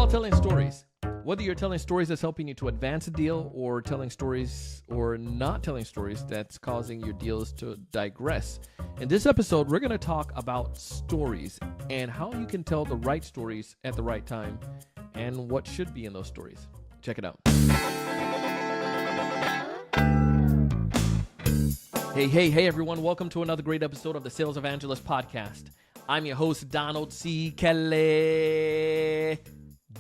all telling stories. Whether you're telling stories that's helping you to advance a deal or telling stories or not telling stories that's causing your deals to digress. In this episode, we're going to talk about stories and how you can tell the right stories at the right time and what should be in those stories. Check it out. Hey, everyone. Welcome to another great episode of the Sales Evangelist Podcast. I'm your host, Donald C. Kelly,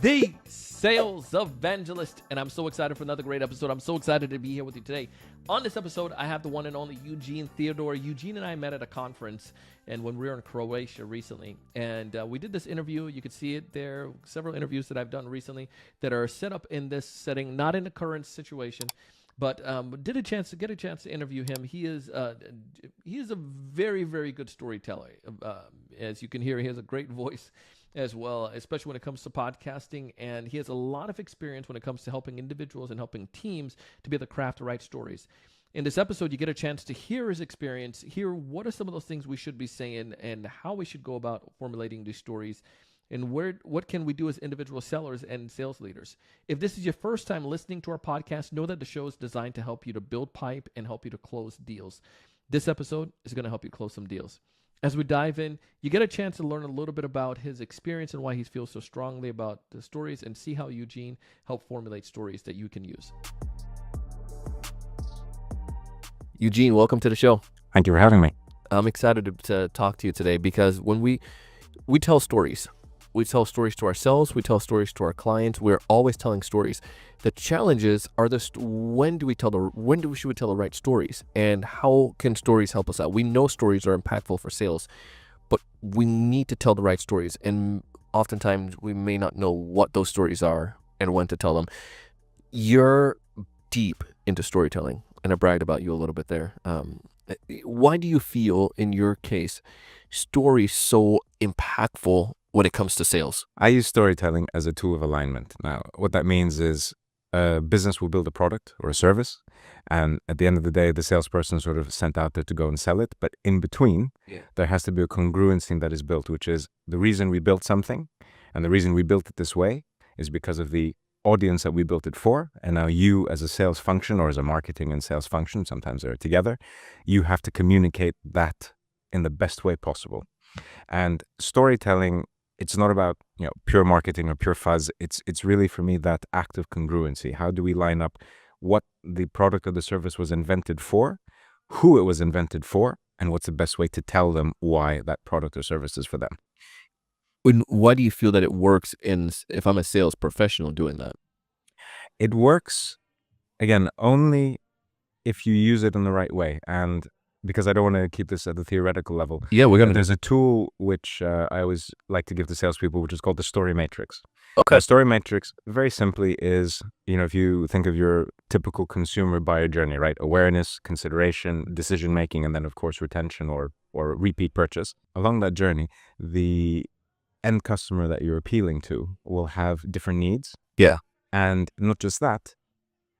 the Sales Evangelist, and I'm so excited for another great episode. I'm so excited to be here with you today. On this episode, I have the one and only Eugene Theodore. Eugene and I met at a conference, and when we were in Croatia recently, and we did this interview. You could see it there. Several interviews that I've done recently that are set up in this setting, not in the current situation. But get a chance to interview him. He is a very, very good storyteller. As you can hear, he has a great voice as well, especially when it comes to podcasting. And he has a lot of experience when it comes to helping individuals and helping teams to be able to craft the right stories. In this episode, you get a chance to hear his experience, hear what are some of those things we should be saying and how we should go about formulating these stories. And what can we do as individual sellers and sales leaders? If this is your first time listening to our podcast, know that the show is designed to help you to build pipe and help you to close deals. This episode is going to help you close some deals. As we dive in, you get a chance to learn a little bit about his experience and why he feels so strongly about the stories and see how Eugene helped formulate stories that you can use. Eugene, welcome to the show. Thank you for having me. I'm excited to talk to you today because when we tell stories, we tell stories to ourselves. We tell stories to our clients. We're always telling stories. The challenges are when should we tell the right stories, and how can stories help us out? We know stories are impactful for sales, but we need to tell the right stories, and oftentimes we may not know what those stories are and when to tell them. You're deep into storytelling, and I bragged about you a little bit there. Why do you feel, in your case, stories so impactful when it comes to sales? I use storytelling as a tool of alignment. Now, what that means is a business will build a product or a service, and at the end of the day, the salesperson sort of sent out there to go and sell it. But in between, there has to be a congruency that is built, which is the reason we built something, and the reason we built it this way is because of the audience that we built it for. And now you, as a sales function or as a marketing and sales function, sometimes they're together, you have to communicate that in the best way possible. And storytelling, it's not about pure marketing or pure fuzz. It's really, for me, that act of congruency. How do we line up what the product or the service was invented for, who it was invented for, and what's the best way to tell them why that product or service is for them? Why do you feel that it works if I'm a sales professional doing that? It works, again, only if you use it in the right way. And because I don't want to keep this at the theoretical level. Yeah, There's a tool which I always like to give to salespeople, which is called the story matrix. Okay. The story matrix, very simply, is, if you think of your typical consumer buyer journey, right? Awareness, consideration, decision-making, and then, of course, retention or repeat purchase. Along that journey, the end customer that you're appealing to will have different needs. Yeah. And not just that,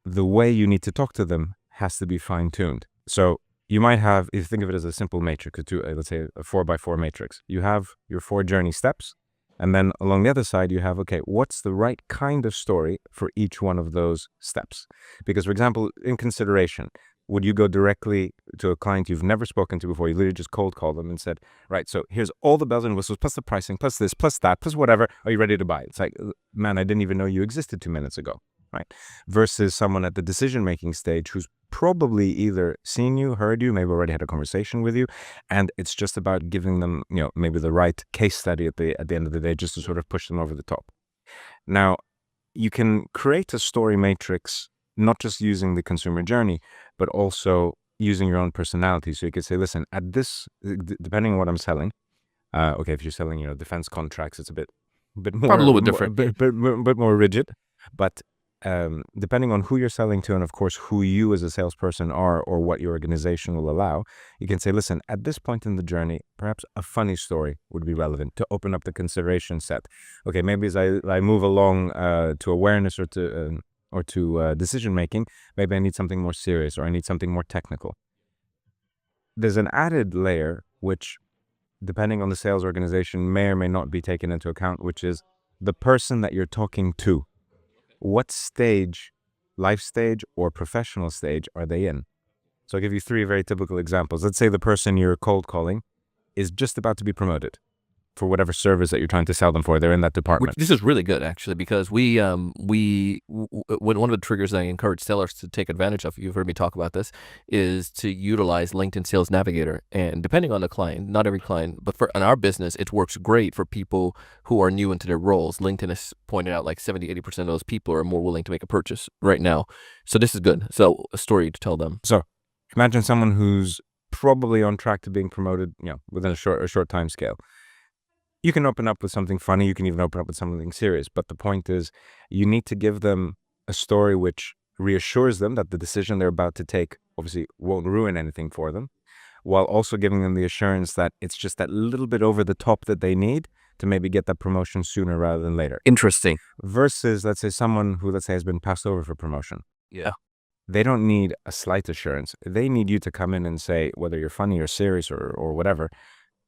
the way you need to talk to them has to be fine-tuned. So you might have, if you think of it as a simple matrix, let's say a 4x4 matrix, you have your 4 journey steps. And then along the other side, you have, okay, what's the right kind of story for each one of those steps? Because, for example, in consideration, would you go directly to a client you've never spoken to before? You literally just cold call them and said, right, so here's all the bells and whistles, plus the pricing, plus this, plus that, plus whatever. Are you ready to buy? It's like, man, I didn't even know you existed 2 minutes ago, right? Versus someone at the decision-making stage who's probably either seen you, heard you, maybe already had a conversation with you, and it's just about giving them, maybe the right case study at the end of the day, just to sort of push them over the top. Now, you can create a story matrix, not just using the consumer journey, but also using your own personality. So you could say, listen, at this, depending on what I'm selling, okay, if you're selling, defense contracts, it's a bit more, probably a little bit different, bit more rigid, but depending on who you're selling to, and of course who you as a salesperson are, or what your organization will allow, you can say, listen, at this point in the journey, perhaps a funny story would be relevant to open up the consideration set. Okay, maybe as I move along to awareness or to decision making, maybe I need something more serious, or I need something more technical. There's an added layer which, depending on the sales organization, may or may not be taken into account, which is the person that you're talking to, what stage, life stage or professional stage are they in? So I'll give you three very typical examples. Let's say the person you're cold calling is just about to be promoted for whatever service that you're trying to sell them for. They're in that department. This is really good, actually, because one of the triggers I encourage sellers to take advantage of, you've heard me talk about this, is to utilize LinkedIn Sales Navigator. And depending on the client, not every client, but in our business, it works great for people who are new into their roles. LinkedIn has pointed out like 70-80% of those people are more willing to make a purchase right now. So this is good. So a story to tell them. So imagine someone who's probably on track to being promoted, within a short time scale. You can open up with something funny. You can even open up with something serious. But the point is, you need to give them a story which reassures them that the decision they're about to take obviously won't ruin anything for them, while also giving them the assurance that it's just that little bit over the top that they need to maybe get that promotion sooner rather than later. Interesting. Versus, let's say, someone who, let's say, has been passed over for promotion. Yeah. They don't need a slight assurance. They need you to come in and say, whether you're funny or serious or whatever,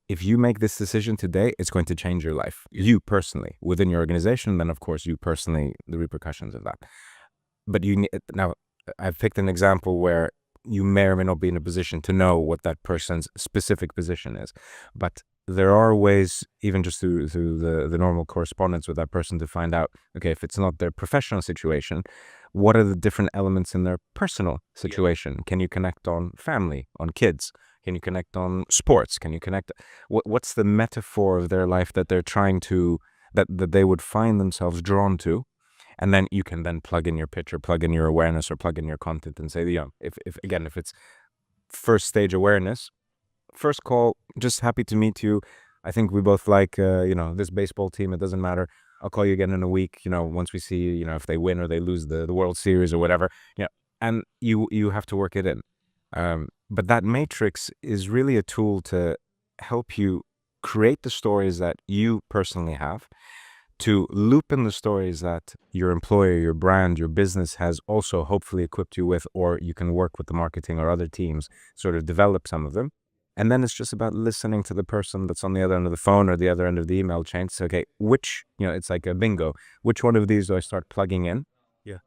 if you make this decision today, it's going to change your life. You personally, within your organization, then of course you personally, the repercussions of that. But now I've picked an example where you may or may not be in a position to know what that person's specific position is. But there are ways, even just through the normal correspondence with that person, to find out, okay, if it's not their professional situation, what are the different elements in their personal situation? Can you connect on family, on kids? Can you connect on sports? Can you connect? What's the metaphor of their life that they're trying to, that they would find themselves drawn to? And then you can then plug in your pitch or plug in your awareness or plug in your content and say, if it's first stage awareness, first call, just happy to meet you. I think we both like, this baseball team. It doesn't matter. I'll call you again in a week, once we see, if they win or they lose the World Series or whatever, and you have to work it in. But that matrix is really a tool to help you create the stories that you personally have, to loop in the stories that your employer, your brand, your business has also hopefully equipped you with, or you can work with the marketing or other teams, sort of develop some of them. And then it's just about listening to the person that's on the other end of the phone or the other end of the email chain. So, okay, it's like a bingo. Which one of these do I start plugging in? Yeah.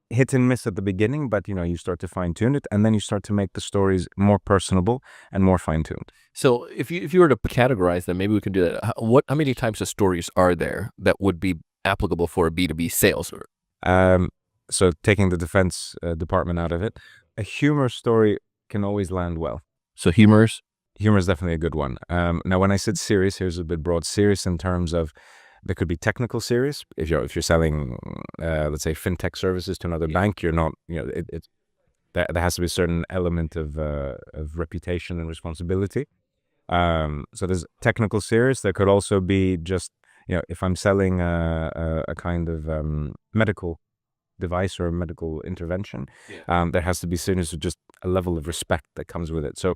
Hit and miss at the beginning, but you start to fine tune it, and then you start to make the stories more personable and more fine tuned. So if you were to categorize them, maybe we can do that. How many types of stories are there that would be applicable for a B2B sales? So taking the defense department out of it, a humor story can always land well. So humor is definitely a good one. Now, when I said serious, here's a bit broad. Serious in terms of, there could be technical serious. If you're selling, let's say, fintech services to another bank, you're not, there has to be a certain element of reputation and responsibility. So there's technical serious. There could also be just, if I'm selling a kind of medical device or a medical intervention, there has to be serious with just a level of respect that comes with it. So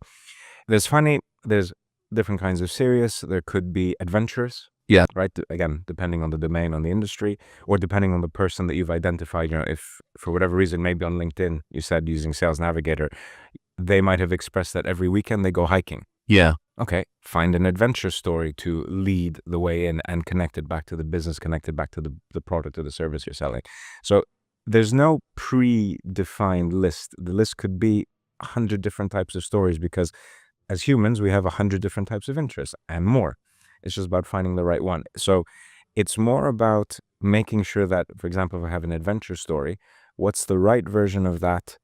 there's different kinds of serious. There could be adventurous. Yeah. Right. Again, depending on the domain, on the industry, or depending on the person that you've identified. If for whatever reason, maybe on LinkedIn, you said using Sales Navigator, they might have expressed that every weekend they go hiking. Yeah. Okay. Find an adventure story to lead the way in and connect it back to the business, connect it back to the product or the service you're selling. So there's no predefined list. The list could be 100 different types of stories, because as humans, we have 100 different types of interests and more. It's just about finding the right one. So it's more about making sure that, for example, if I have an adventure story, what's the right version of that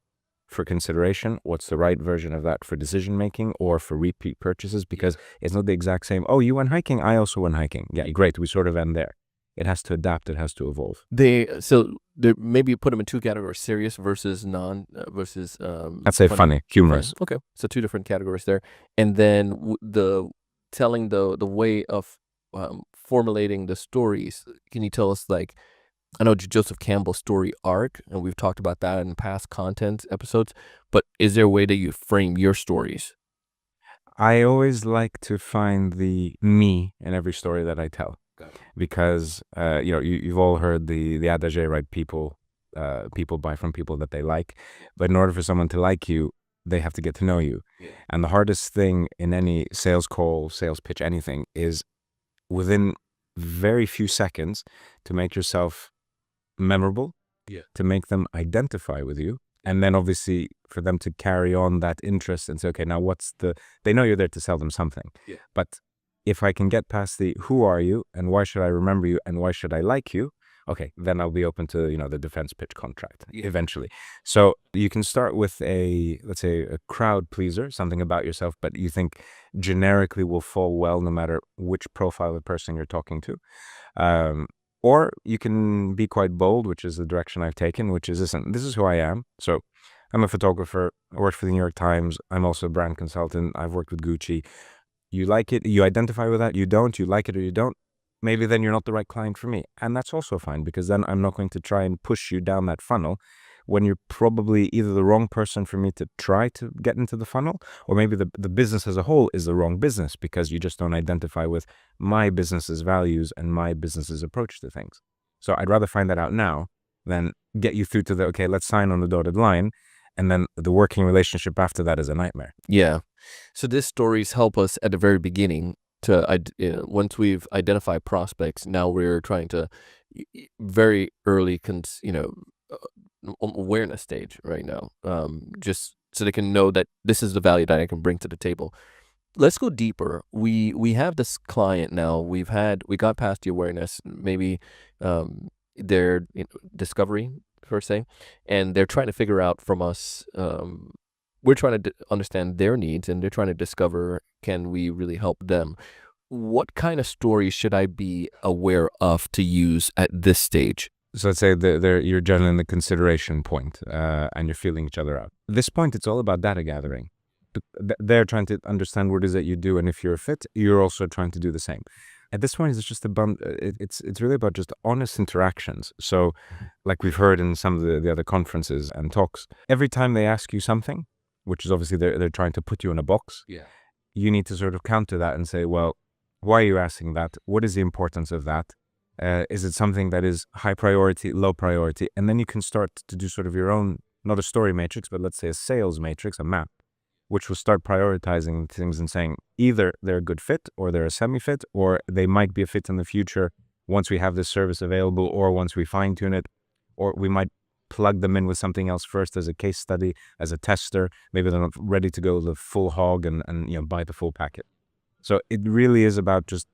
for consideration? What's the right version of that for decision-making or for repeat purchases? Because it's not the exact same, oh, you went hiking, I also went hiking. Yeah, great. We sort of end there. It has to adapt. It has to evolve. So maybe put them in two categories: serious versus non versus. I'd say funny, humorous. Okay, so two different categories there, and then telling the way of formulating the stories. Can you tell us, like, I know Joseph Campbell's story arc, and we've talked about that in past content episodes, but is there a way that you frame your stories? I always like to find the me in every story that I tell. Because you've all heard the adage, right? People buy from people that they like, but in order for someone to like you, they have to get to know you. And the hardest thing in any sales call, sales pitch, anything, is within very few seconds to make yourself memorable, to make them identify with you. And then obviously for them to carry on that interest and say, okay, now they know you're there to sell them something. But if I can get past the who are you and why should I remember you and why should I like you, okay, then I'll be open to, the defense pitch contract eventually. So you can start with let's say a crowd pleaser, something about yourself, but you think generically will fall well no matter which profile of person you're talking to. Or you can be quite bold, which is the direction I've taken, which is, listen, this is who I am. So I'm a photographer. I work for the New York Times. I'm also a brand consultant. I've worked with Gucci. You like it, you identify with that. You don't, you like it or you don't. Maybe then you're not the right client for me. And that's also fine, because then I'm not going to try and push you down that funnel when you're probably either the wrong person for me to try to get into the funnel, or maybe the business as a whole is the wrong business because you just don't identify with my business's values and my business's approach to things. So I'd rather find that out now than get you through to okay, let's sign on the dotted line. And then the working relationship after that is a nightmare. Yeah. So these stories help us at the very beginning to, once we've identified prospects, now we're trying to very early, awareness stage right now, just so they can know that this is the value that I can bring to the table. Let's go deeper. We have this client now. We got past the awareness, maybe their discovery per se, and they're trying to figure out from us. We're trying to understand their needs, and they're trying to discover, can we really help them? What kind of stories should I be aware of to use at this stage? So let's say you're generally in the consideration point, and you're feeling each other out. At this point, it's all about data gathering. They're trying to understand what it is that you do, and if you're a fit, you're also trying to do the same. At this point, it's just it's really about just honest interactions. So, like we've heard in some of the other conferences and talks, every time they ask you something, which is obviously they're trying to put you in a box, you need to sort of counter that and say, well, why are you asking that? What is the importance of that? Is it something that is high priority, low priority? And then you can start to do sort of your own, not a story matrix, but let's say a sales matrix, a map, which will start prioritizing things and saying either they're a good fit or they're a semi-fit, or they might be a fit in the future once we have this service available, or once we fine-tune it, or we might plug them in with something else first as a case study, as a tester. Maybe they're not ready to go the full hog and buy the full packet. So it really is about just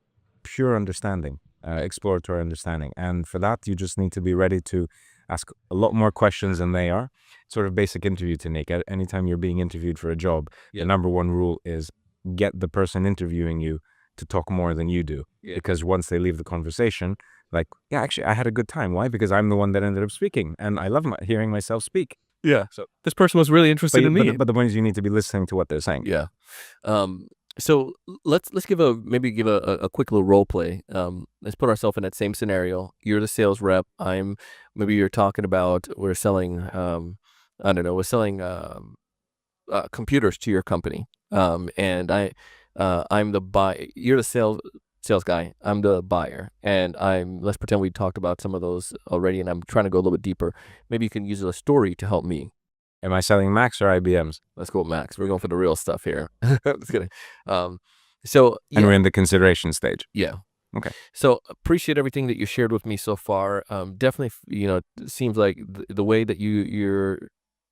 pure understanding, exploratory understanding. And for that, you just need to be ready to ask a lot more questions than they are. Sort of basic interview technique. Anytime you're being interviewed for a job, the number one rule is get the person interviewing you to talk more than you do. Because once they leave the conversation, like, yeah, actually, I had a good time. Why? Because I'm the one that ended up speaking, and I love hearing myself speak. Yeah. So this person was really interested in me. But the point is, you need to be listening to what they're saying. Yeah. So let's give a quick little role play. Let's put ourselves in that same scenario. You're the sales rep. Maybe you're talking about, we're selling, I don't know, we're selling computers to your company. And I'm the buyer. You're the sales guy. I'm the buyer, and let's pretend we talked about some of those already, and I'm trying to go a little bit deeper. Maybe you can use a story to help me. Am I selling Macs or IBMs? Let's go with Macs. We're going for the real stuff here. Just kidding. And we're in the consideration stage. Yeah. Okay. So appreciate everything that you shared with me so far. Definitely, it seems like the way that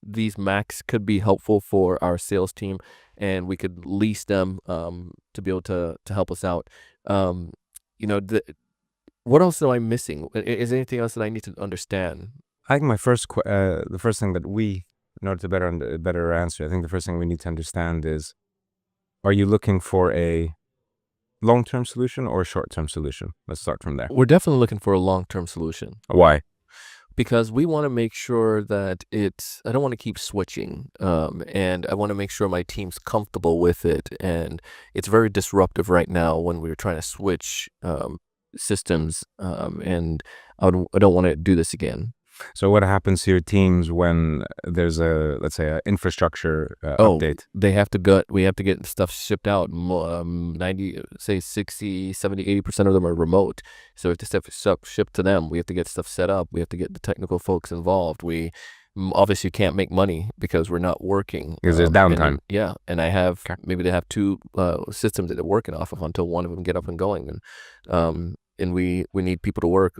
these Macs could be helpful for our sales team, and we could lease them to be able to help us out. What else am I missing? Is there anything else that I need to understand? I think the first thing that in order to better answer, I think the first thing we need to understand is, are you looking for a long-term solution or a short-term solution? Let's start from there. We're definitely looking for a long-term solution. Why? Because we want to make sure that I don't want to keep switching, and I want to make sure my team's comfortable with it. And it's very disruptive right now when we're trying to switch systems, and I don't want to do this again. So what happens to your teams when there's let's say, an infrastructure update? We have to get stuff shipped out. 60, 70, 80% of them are remote. So if the stuff is shipped to them, we have to get stuff set up. We have to get the technical folks involved. We obviously can't make money because we're not working. Because there's downtime. And I have, maybe they have two systems that they're working off of until one of them get up and going. And and we need people to work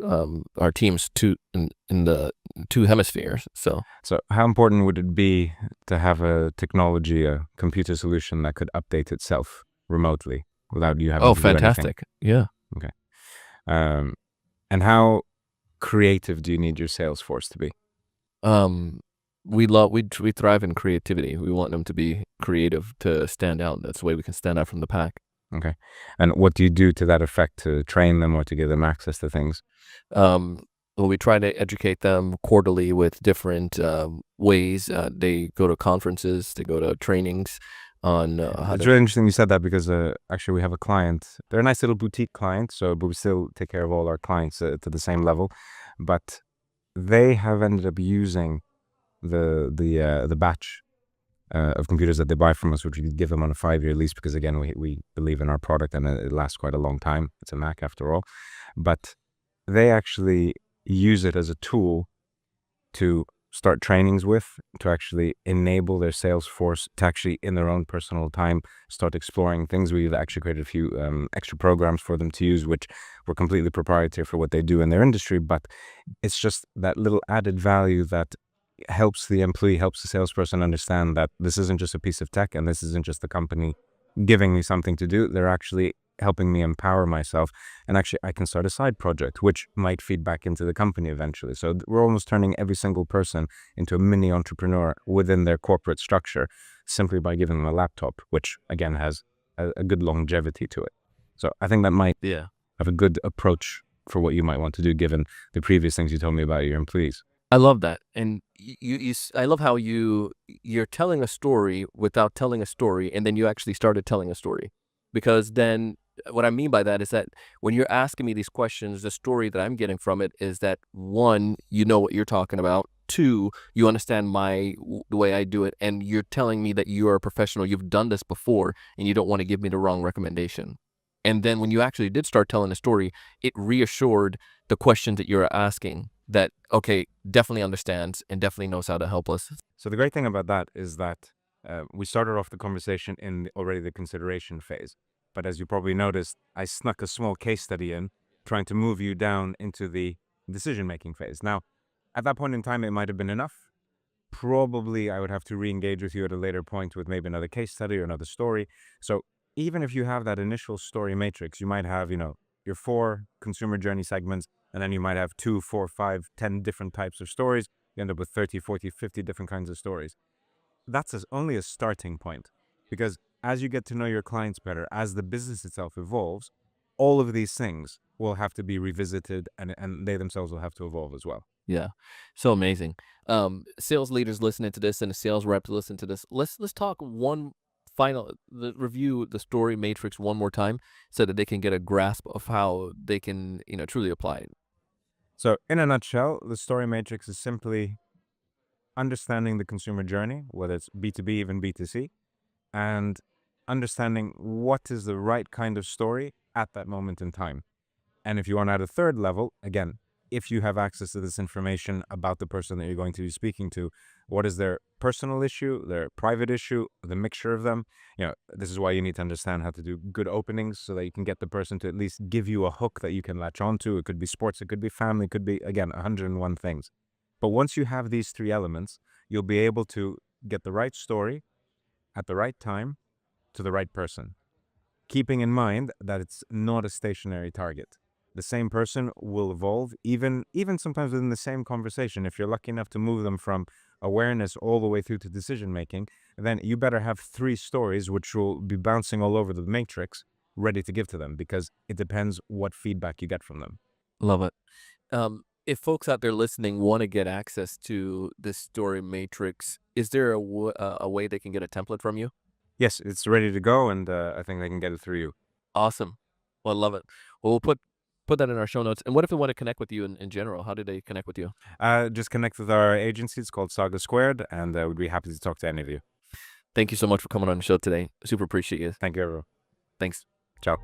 our teams in the two hemispheres. So how important would it be to have a technology, a computer solution that could update itself remotely without you having to do anything? Fantastic. Yeah. Okay. And how creative do you need your sales force to be? We thrive in creativity. We want them to be creative to stand out. That's the way we can stand out from the pack. Okay. And what do you do to that effect to train them or to give them access to things? Well, we try to educate them quarterly with different ways. They go to conferences, they go to trainings on how It's to. really interesting you said that because actually we have a client. They're a nice little boutique client, but we still take care of all our clients to the same level. But they have ended up using the batch of computers that they buy from us, which we give them on a 5-year lease because, again, we believe in our product and it lasts quite a long time. It's a Mac after all. But they actually use it as a tool to start trainings with, to actually enable their sales force to actually, in their own personal time, start exploring things. We've actually created a few extra programs for them to use, which were completely proprietary for what they do in their industry. But it's just that little added value that helps the employee, helps the salesperson understand that this isn't just a piece of tech and this isn't just the company giving me something to do. They're actually helping me empower myself, and actually I can start a side project which might feed back into the company eventually. So we're almost turning every single person into a mini entrepreneur within their corporate structure simply by giving them a laptop, which again has a good longevity to it. So I think that might have a good approach for what you might want to do given the previous things you told me about your employees. I love that. And I love how you're telling a story without telling a story, and then you actually started telling a story. Because then what I mean by that is that when you're asking me these questions, the story that I'm getting from it is that, one, you know what you're talking about. Two, you understand the way I do it, and you're telling me that you are a professional. You've done this before, and you don't want to give me the wrong recommendation. And then when you actually did start telling a story, it reassured the questions that you're asking that, okay, definitely understands and definitely knows how to help us. So the great thing about that is that we started off the conversation in already the consideration phase. But as you probably noticed, I snuck a small case study in, trying to move you down into the decision-making phase. Now, at that point in time, it might have been enough. Probably I would have to re-engage with you at a later point with maybe another case study or another story. So even if you have that initial story matrix, you might have, your 4 consumer journey segments, and then you might have 2, 4, 5, 10 different types of stories. You end up with 30, 40, 50 different kinds of stories. That's only a starting point, because as you get to know your clients better, as the business itself evolves, all of these things will have to be revisited, and they themselves will have to evolve as well. Yeah, so amazing. Sales leaders listening to this and the sales reps listen to this. Let's talk review the story matrix one more time so that they can get a grasp of how they can truly apply it. So in a nutshell, the story matrix is simply understanding the consumer journey, whether it's B2B, even B2C, and understanding what is the right kind of story at that moment in time. And if you want to add a third level, again, if you have access to this information about the person that you're going to be speaking to, what is their personal issue, their private issue, the mixture of them? This is why you need to understand how to do good openings so that you can get the person to at least give you a hook that you can latch onto. It could be sports, it could be family, it could be, again, 101 things. But once you have these 3 elements, you'll be able to get the right story at the right time to the right person, keeping in mind that it's not a stationary target. The same person will evolve, even sometimes within the same conversation. If you're lucky enough to move them from awareness all the way through to decision making, then you better have 3 stories which will be bouncing all over the matrix, ready to give to them, because it depends what feedback you get from them. Love it. If folks out there listening want to get access to this story matrix, is there a way they can get a template from you? Yes, it's ready to go, and I think they can get it through you. Awesome. Well, I love it. Well, we'll put that in our show notes. And what if they want to connect with you in general? How do they connect with you? Just connect with our agency. It's called Saga Squared, and we'd be happy to talk to any of you. Thank you so much for coming on the show today. Super appreciate you. Thank you, everyone. Thanks. Ciao.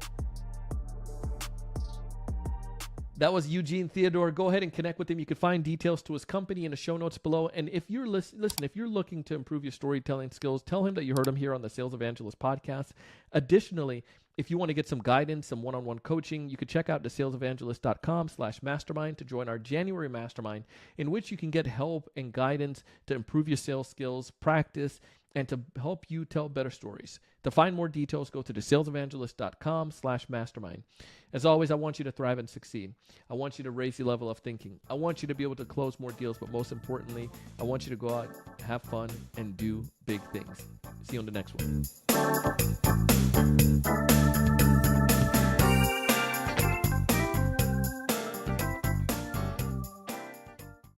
That was Eugene Theodore. Go ahead and connect with him. You can find details to his company in the show notes below. And if you're if you're looking to improve your storytelling skills, tell him that you heard him here on the Sales Evangelist podcast. Additionally, if you want to get some guidance, some one-on-one coaching, you can check out thesalesevangelist.com/mastermind to join our January mastermind, in which you can get help and guidance to improve your sales skills, practice, and to help you tell better stories. To find more details, go to thesalesevangelist.com/mastermind. As always, I want you to thrive and succeed. I want you to raise your level of thinking. I want you to be able to close more deals, but most importantly, I want you to go out, have fun, and do big things. See you on the next one.